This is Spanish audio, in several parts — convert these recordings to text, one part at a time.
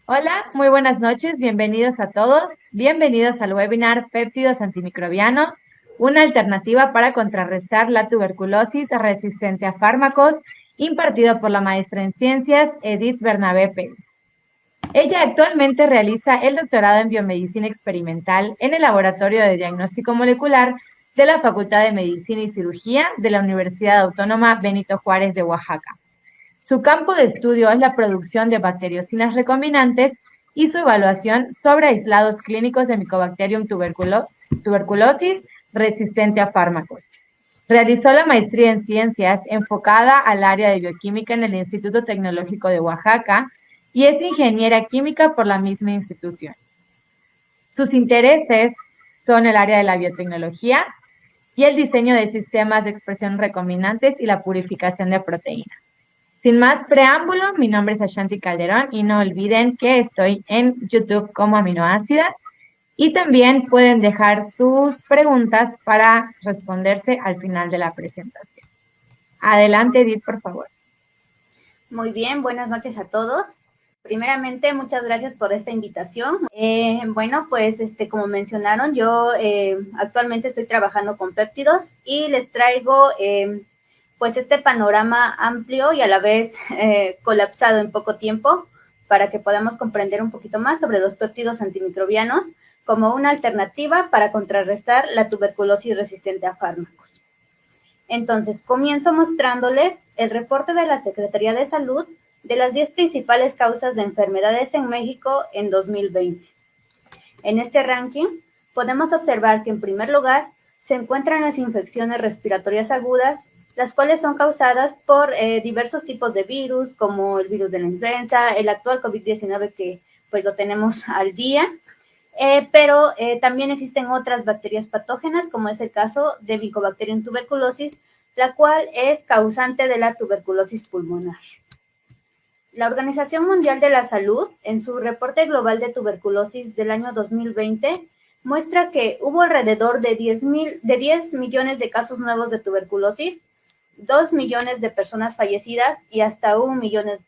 Hola, muy buenas noches, bienvenidos a todos, bienvenidos al webinar Péptidos Antimicrobianos, una alternativa para contrarrestar la tuberculosis resistente a fármacos, impartido por la maestra en ciencias Edith Bernabé Pérez. Ella actualmente realiza el doctorado en biomedicina experimental en el Laboratorio de Diagnóstico Molecular de la Facultad de Medicina y Cirugía de la Universidad Autónoma Benito Juárez de Oaxaca. Su campo de estudio es la producción de bacteriocinas recombinantes y su evaluación sobre aislados clínicos de Mycobacterium tuberculosis resistente a fármacos. Realizó la maestría en ciencias enfocada al área de bioquímica en el Instituto Tecnológico de Oaxaca y es ingeniera química por la misma institución. Sus intereses son el área de la biotecnología y el diseño de sistemas de expresión recombinantes y la purificación de proteínas. Sin más preámbulo, mi nombre es Ashanti Calderón y no olviden que estoy en YouTube como Aminoácida y también pueden dejar sus preguntas para responderse al final de la presentación. Adelante, Edith, por favor. Muy bien, buenas noches a todos. Primeramente, muchas gracias por esta invitación. Bueno, pues como mencionaron, yo actualmente estoy trabajando con péptidos y les traigo pues este panorama amplio y a la vez colapsado en poco tiempo para que podamos comprender un poquito más sobre los péptidos antimicrobianos como una alternativa para contrarrestar la tuberculosis resistente a fármacos. Entonces, comienzo mostrándoles el reporte de la Secretaría de Salud de las 10 principales causas de enfermedades en México en 2020. En este ranking, podemos observar que en primer lugar se encuentran las infecciones respiratorias agudas, las cuales son causadas por diversos tipos de virus, como el virus de la influenza, el actual COVID-19 que pues lo tenemos al día, pero también existen otras bacterias patógenas, como es el caso de Mycobacterium tuberculosis, la cual es causante de la tuberculosis pulmonar. La Organización Mundial de la Salud, en su reporte global de tuberculosis del año 2020, muestra que hubo alrededor de 10 millones de casos nuevos de tuberculosis, 2 millones de personas fallecidas y hasta 1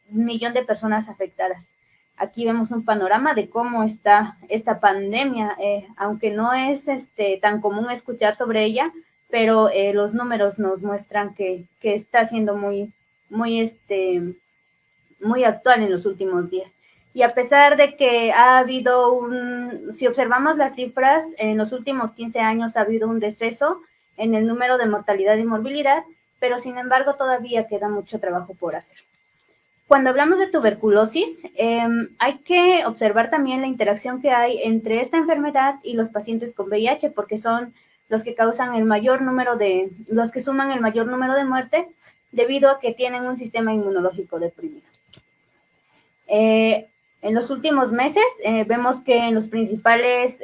millón de personas afectadas. Aquí vemos un panorama de cómo está esta pandemia, aunque no es tan común escuchar sobre ella, pero los números nos muestran que está siendo muy actual en los últimos días. Y a pesar de que ha habido si observamos las cifras, en los últimos 15 años ha habido un deceso en el número de mortalidad y morbilidad, pero sin embargo todavía queda mucho trabajo por hacer. Cuando hablamos de tuberculosis, hay que observar también la interacción que hay entre esta enfermedad y los pacientes con VIH, porque son los que causan los que suman el mayor número de muertes, debido a que tienen un sistema inmunológico deprimido. En los últimos meses vemos que en los principales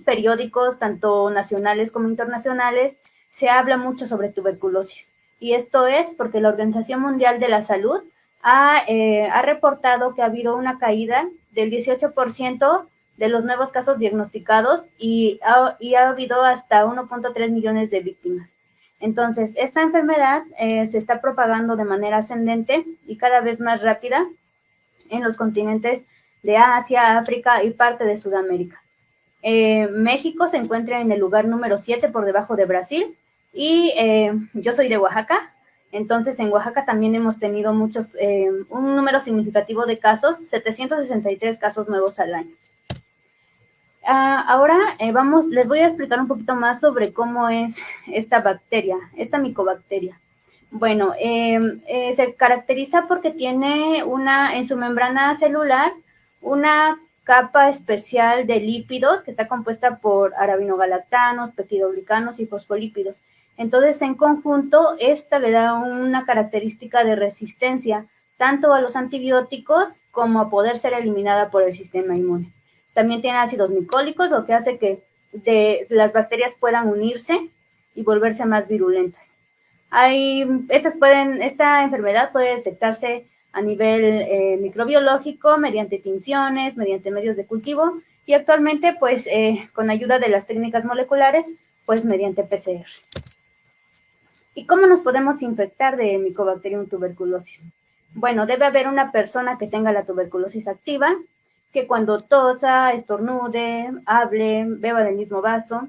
periódicos, tanto nacionales como internacionales, se habla mucho sobre tuberculosis. Y esto es porque la Organización Mundial de la Salud ha reportado que ha habido una caída del 18% de los nuevos casos diagnosticados y ha habido hasta 1.3 millones de víctimas. Entonces, esta enfermedad se está propagando de manera ascendente y cada vez más rápida en los continentes de Asia, África y parte de Sudamérica. México se encuentra en el lugar número 7 por debajo de Brasil y yo soy de Oaxaca, entonces en Oaxaca también hemos tenido un número significativo de casos, 763 casos nuevos al año. Ahora les voy a explicar un poquito más sobre cómo es esta bacteria, esta micobacteria. Bueno, se caracteriza porque tiene en su membrana celular una capa especial de lípidos que está compuesta por arabinogalactanos, peptidoglicanos y fosfolípidos. Entonces, en conjunto, esta le da una característica de resistencia tanto a los antibióticos como a poder ser eliminada por el sistema inmune. También tiene ácidos micólicos, lo que hace que las bacterias puedan unirse y volverse más virulentas. Esta enfermedad puede detectarse a nivel microbiológico mediante tinciones, mediante medios de cultivo y actualmente pues con ayuda de las técnicas moleculares pues mediante PCR. ¿Y cómo nos podemos infectar de Mycobacterium tuberculosis? Bueno, debe haber una persona que tenga la tuberculosis activa que cuando tosa, estornude, hable, beba del mismo vaso,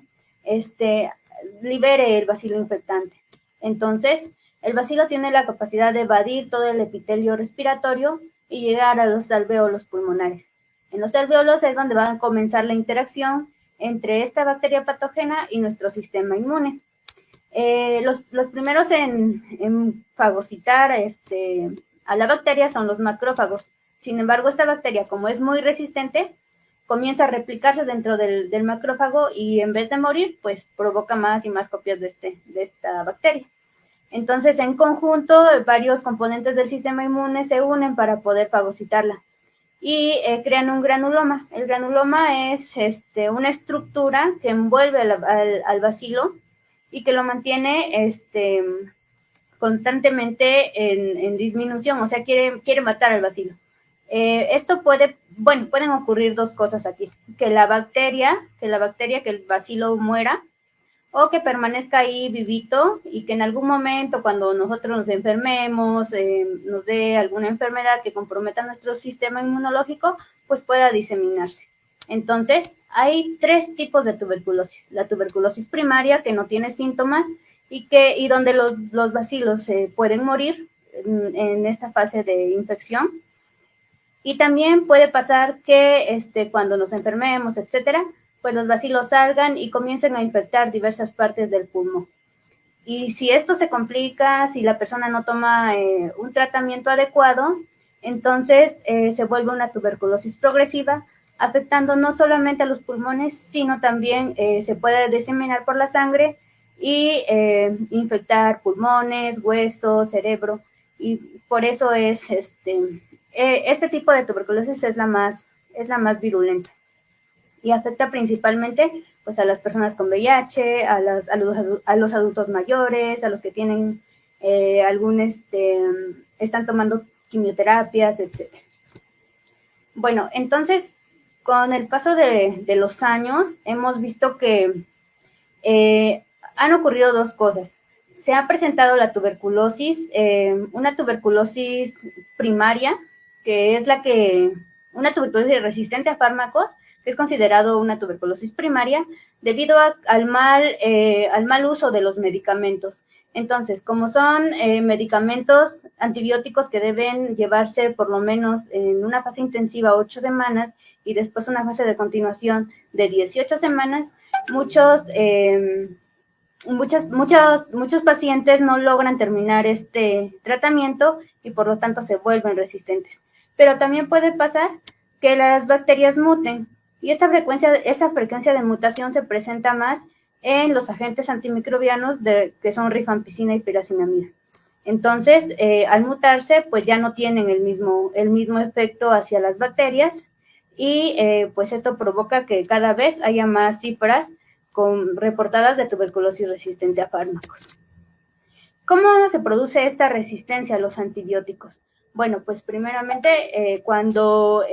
libere el bacilo infectante. Entonces, el bacilo tiene la capacidad de evadir todo el epitelio respiratorio y llegar a los alvéolos pulmonares. En los alvéolos es donde va a comenzar la interacción entre esta bacteria patógena y nuestro sistema inmune. Los primeros en fagocitar a la bacteria son los macrófagos. Sin embargo, esta bacteria, como es muy resistente, comienza a replicarse dentro del macrófago y en vez de morir, pues provoca más y más copias de esta bacteria. Entonces, en conjunto, varios componentes del sistema inmune se unen para poder fagocitarla y crean un granuloma. El granuloma es una estructura que envuelve al bacilo y que lo mantiene constantemente en disminución, o sea, quiere matar al bacilo. Esto pueden ocurrir dos cosas aquí, que el bacilo muera, o que permanezca ahí vivito y que en algún momento cuando nosotros nos enfermemos, nos dé alguna enfermedad que comprometa nuestro sistema inmunológico, pues pueda diseminarse. Entonces, hay 3 tipos de tuberculosis. La tuberculosis primaria, que no tiene síntomas y donde los bacilos pueden morir en esta fase de infección. Y también puede pasar que cuando nos enfermemos, etcétera, pues los bacilos salgan y comiencen a infectar diversas partes del pulmón. Y si esto se complica, si la persona no toma un tratamiento adecuado, entonces se vuelve una tuberculosis progresiva, afectando no solamente a los pulmones, sino también se puede diseminar por la sangre y infectar pulmones, huesos, cerebro. Y por eso es este tipo de tuberculosis es la más virulenta y afecta principalmente pues a las personas con VIH, a los adultos mayores, a los que tienen están tomando quimioterapias, etc. Bueno, entonces, con el paso de los años, hemos visto que han ocurrido 2 cosas. Se ha presentado la tuberculosis, una tuberculosis primaria, que es una tuberculosis resistente a fármacos, que es considerado una tuberculosis primaria, debido al mal uso de los medicamentos. Entonces, como son medicamentos antibióticos que deben llevarse por lo menos en una fase intensiva 8 semanas y después una fase de continuación de 18 semanas, muchos pacientes no logran terminar este tratamiento y por lo tanto se vuelven resistentes. Pero también puede pasar que las bacterias muten y esa frecuencia de mutación se presenta más en los agentes antimicrobianos que son rifampicina y piracinamida. Entonces, al mutarse, pues ya no tienen el mismo efecto hacia las bacterias y pues esto provoca que cada vez haya más cifras reportadas de tuberculosis resistente a fármacos. ¿Cómo se produce esta resistencia a los antibióticos? Bueno, pues primeramente cuando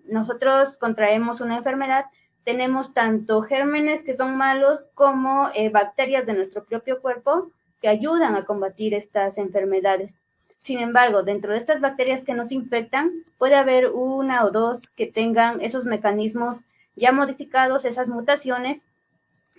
nosotros contraemos una enfermedad, tenemos tanto gérmenes que son malos como bacterias de nuestro propio cuerpo que ayudan a combatir estas enfermedades. Sin embargo, dentro de estas bacterias que nos infectan, puede haber 1 o 2 que tengan esos mecanismos ya modificados, esas mutaciones,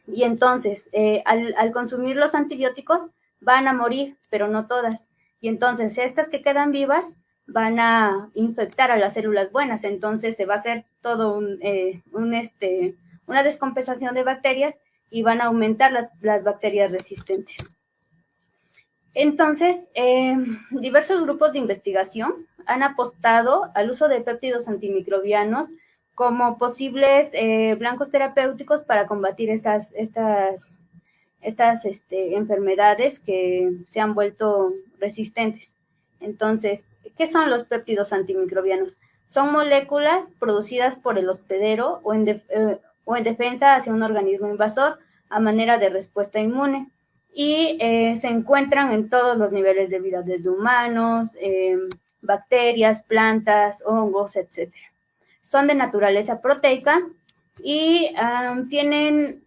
y entonces al consumir los antibióticos van a morir, pero no todas. Y entonces estas que quedan vivas van a infectar a las células buenas, entonces se va a hacer todo una descompensación de bacterias y van a aumentar las bacterias resistentes. Entonces, diversos grupos de investigación han apostado al uso de péptidos antimicrobianos como posibles blancos terapéuticos para combatir estas enfermedades que se han vuelto resistentes. Entonces, ¿qué son los péptidos antimicrobianos? Son moléculas producidas por el hospedero o en defensa hacia un organismo invasor a manera de respuesta inmune. Y se encuentran en todos los niveles de vida, desde humanos, bacterias, plantas, hongos, etc. Son de naturaleza proteica y tienen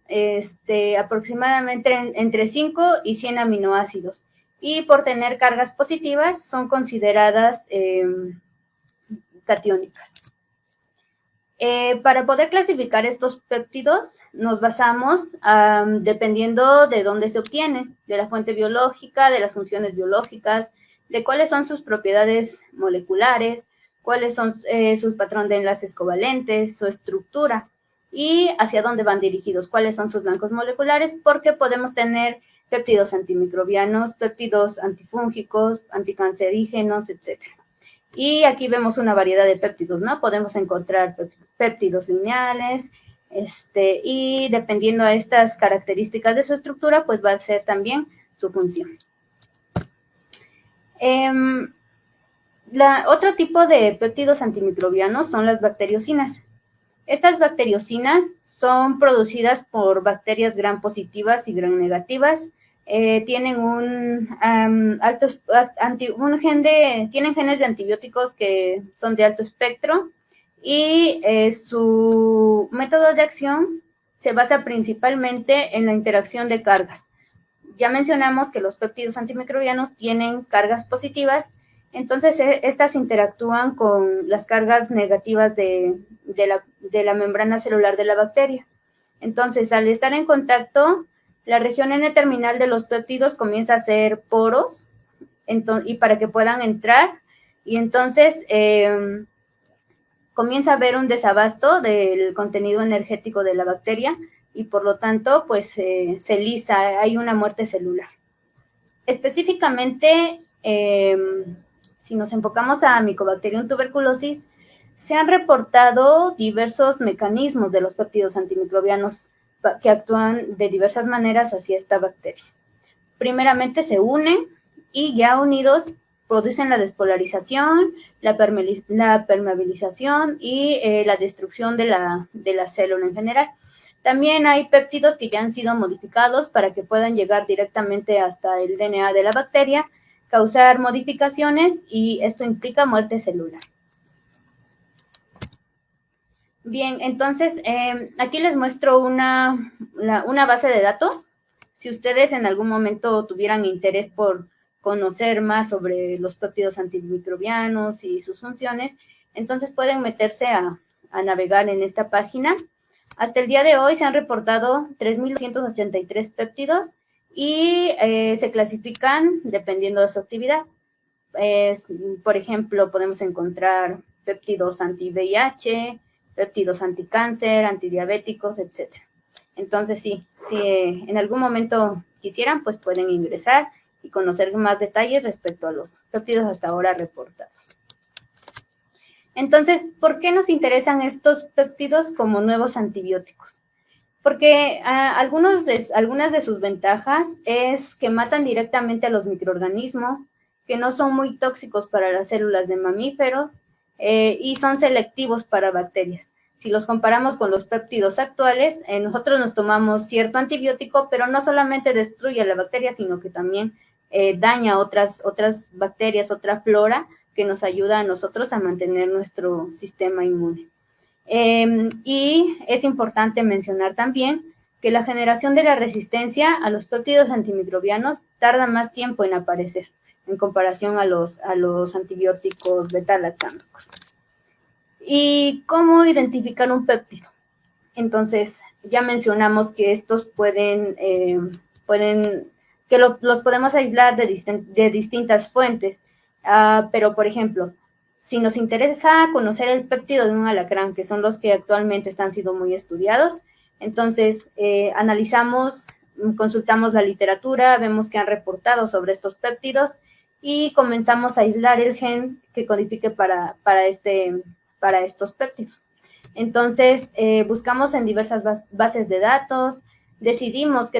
aproximadamente entre 5 y 100 aminoácidos. Y por tener cargas positivas son consideradas catiónicas. Para poder clasificar estos péptidos, nos basamos dependiendo de dónde se obtiene, de la fuente biológica, de las funciones biológicas, de cuáles son sus propiedades moleculares, cuáles son sus patrón de enlaces covalentes, su estructura y hacia dónde van dirigidos, cuáles son sus blancos moleculares, porque podemos tener péptidos antimicrobianos, péptidos antifúngicos, anticancerígenos, etcétera. Y aquí vemos una variedad de péptidos, ¿no? Podemos encontrar péptidos lineales, y dependiendo de estas características de su estructura, pues va a ser también su función. Otro tipo de péptidos antimicrobianos son las bacteriocinas. Estas bacteriocinas son producidas por bacterias gram positivas y gram negativas. Tienen tienen genes de antibióticos que son de alto espectro y su método de acción se basa principalmente en la interacción de cargas. Ya mencionamos que los péptidos antimicrobianos tienen cargas positivas, entonces estas interactúan con las cargas negativas de la membrana celular de la bacteria. Entonces, al estar en contacto, la región N-terminal de los péptidos comienza a hacer poros y para que puedan entrar, y entonces comienza a haber un desabasto del contenido energético de la bacteria y por lo tanto, pues se lisa, hay una muerte celular. Específicamente, si nos enfocamos a Mycobacterium tuberculosis, se han reportado diversos mecanismos de los péptidos antimicrobianos que actúan de diversas maneras hacia esta bacteria. Primeramente se unen y ya unidos producen la despolarización, la permeabilización y la destrucción de la célula en general. También hay péptidos que ya han sido modificados para que puedan llegar directamente hasta el DNA de la bacteria, causar modificaciones y esto implica muerte celular. Bien, entonces aquí les muestro una base de datos. Si ustedes en algún momento tuvieran interés por conocer más sobre los péptidos antimicrobianos y sus funciones, entonces pueden meterse a navegar en esta página. Hasta el día de hoy se han reportado 3.283 péptidos y se clasifican dependiendo de su actividad. Por ejemplo, podemos encontrar péptidos anti-VIH, péptidos anticáncer, antidiabéticos, etc. Entonces, sí, si en algún momento quisieran, pues pueden ingresar y conocer más detalles respecto a los péptidos hasta ahora reportados. Entonces, ¿por qué nos interesan estos péptidos como nuevos antibióticos? Porque algunas de sus ventajas es que matan directamente a los microorganismos, que no son muy tóxicos para las células de mamíferos y son selectivos para bacterias. Si los comparamos con los péptidos actuales, nosotros nos tomamos cierto antibiótico, pero no solamente destruye a la bacteria, sino que también daña otras bacterias, otra flora, que nos ayuda a nosotros a mantener nuestro sistema inmune. Y es importante mencionar también que la generación de la resistencia a los péptidos antimicrobianos tarda más tiempo en aparecer en comparación a los antibióticos beta-lactámicos. ¿Y cómo identificar un péptido? Entonces, ya mencionamos que estos los podemos aislar de distintas fuentes. Pero, por ejemplo, si nos interesa conocer el péptido de un alacrán, que son los que actualmente están siendo muy estudiados, entonces analizamos, consultamos la literatura, vemos que han reportado sobre estos péptidos y comenzamos a aislar el gen que codifique para estos péptidos. Entonces, buscamos en diversas bases de datos, decidimos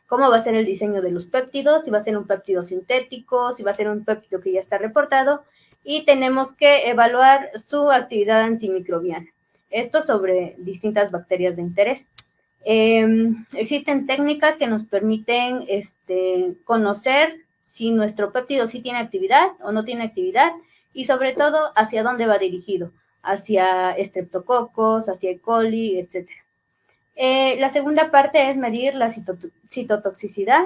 cómo va a ser el diseño de los péptidos, si va a ser un péptido sintético, si va a ser un péptido que ya está reportado, y tenemos que evaluar su actividad antimicrobiana. Esto sobre distintas bacterias de interés. Existen técnicas que nos permiten conocer si nuestro péptido sí tiene actividad o no tiene actividad, y sobre todo hacia dónde va dirigido, hacia estreptococos, hacia E. coli, etc. La segunda parte es medir la citotoxicidad,